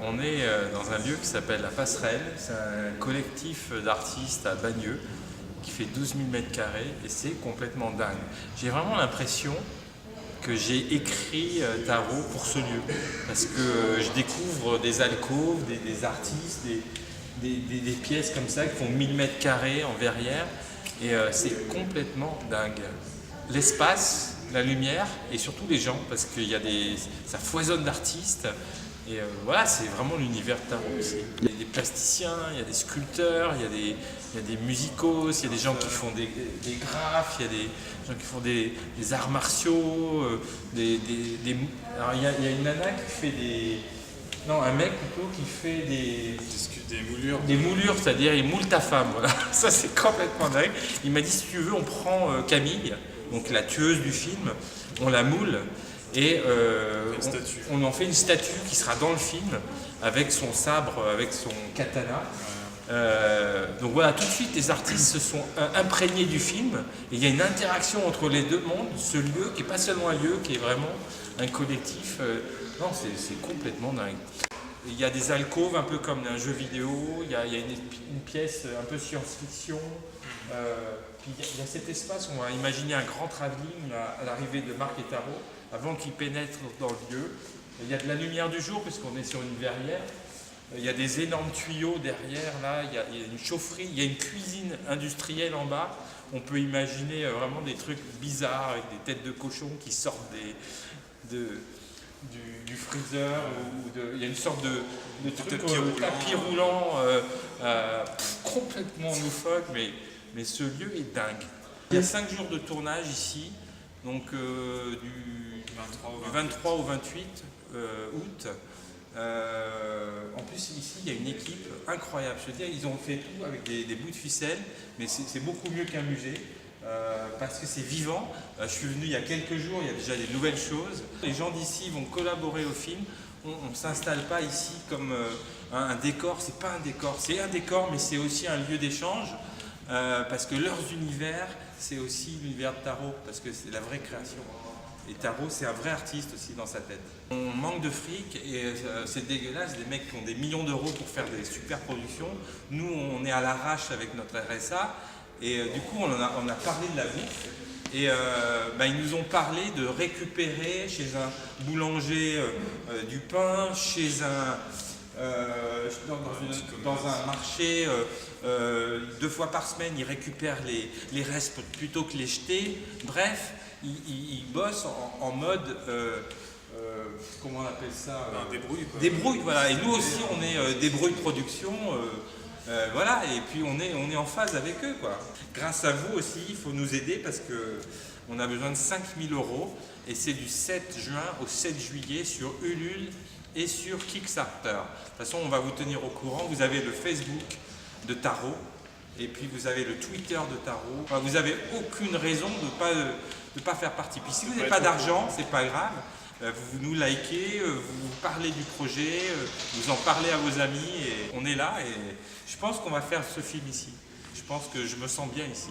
On est dans un lieu qui s'appelle La Passerelle. C'est un collectif d'artistes à Bagneux qui fait 12 000 mètres carrés et c'est complètement dingue. J'ai vraiment l'impression que j'ai écrit Tarot pour ce lieu parce que je découvre des alcôves, des artistes, des pièces comme ça qui font 1000 mètres carrés en verrière et c'est complètement dingue. L'espace, la lumière et surtout les gens parce que ça foisonne d'artistes. Et voilà, c'est vraiment l'univers de Tarot ici. Il y a des plasticiens, il y a des sculpteurs, il y a des musicos, il y a des gens qui font des graphes, il y a des gens qui font des arts martiaux. Alors il y a une nana qui fait un mec plutôt qui fait des moulures. Des moulures, c'est-à-dire il moule ta femme. Voilà. Ça c'est complètement dingue. Il m'a dit si tu veux, on prend Camille, donc la tueuse du film, on la moule. Et on en fait une statue qui sera dans le film avec son sabre, avec son katana. Donc voilà, tout de suite les artistes se sont imprégnés du film et il y a une interaction entre les deux mondes, ce lieu qui n'est pas seulement un lieu, qui est vraiment un collectif. Non, c'est complètement dingue. Il y a des alcôves un peu comme un jeu vidéo, il y a une pièce un peu science-fiction. Puis il y a cet espace où on va imaginer un grand travelling à l'arrivée de Marc et Tarot avant qu'ils pénètrent dans le lieu. Il y a de la lumière du jour puisqu'on est sur une verrière. Il y a des énormes tuyaux derrière, là, il y a une chaufferie, il y a une cuisine industrielle en bas. On peut imaginer vraiment des trucs bizarres avec des têtes de cochon qui sortent du freezer. Il y a une sorte de truc, tapis roulant complètement loufoque, mais ce lieu est dingue. Il y a 5 jours de tournage ici, donc du 23 au 28 août. En plus ici il y a une équipe incroyable, je veux dire ils ont fait tout avec des bouts de ficelle, mais c'est beaucoup mieux qu'un musée parce que c'est vivant. Je suis venu il y a quelques jours, il y a déjà des nouvelles choses. Les gens d'ici vont collaborer au film. On ne s'installe pas ici comme un décor, c'est pas un décor, c'est un décor mais c'est aussi un lieu d'échange parce que leurs univers c'est aussi l'univers de Tarot parce que c'est la vraie création. Et Tarot, c'est un vrai artiste aussi dans sa tête. On manque de fric et c'est dégueulasse, des mecs qui ont des millions d'euros pour faire des super productions. Nous, on est à l'arrache avec notre RSA et du coup, on a parlé de la bouffe. Et ils nous ont parlé de récupérer chez un boulanger du pain, chez dans un marché, 2 fois par semaine, ils récupèrent les restes plutôt que les jeter. Bref, ils bossent en mode, comment on appelle ça Débrouille. Débrouille, voilà. Et nous aussi, on est débrouille production. Voilà, et puis on est en phase avec eux, quoi. Grâce à vous aussi, il faut nous aider parce qu'on a besoin de 5 000 € et c'est du 7 juin au 7 juillet sur Ulule et sur Kickstarter. De toute façon, on va vous tenir au courant. Vous avez le Facebook de Tarot et puis vous avez le Twitter de Tarot. Enfin, vous n'avez aucune raison de pas faire partie. Puis si vous n'avez pas d'argent, c'est pas grave. Vous nous likez, vous parlez du projet, vous en parlez à vos amis et on est là et je pense qu'on va faire ce film ici. Je pense que je me sens bien ici.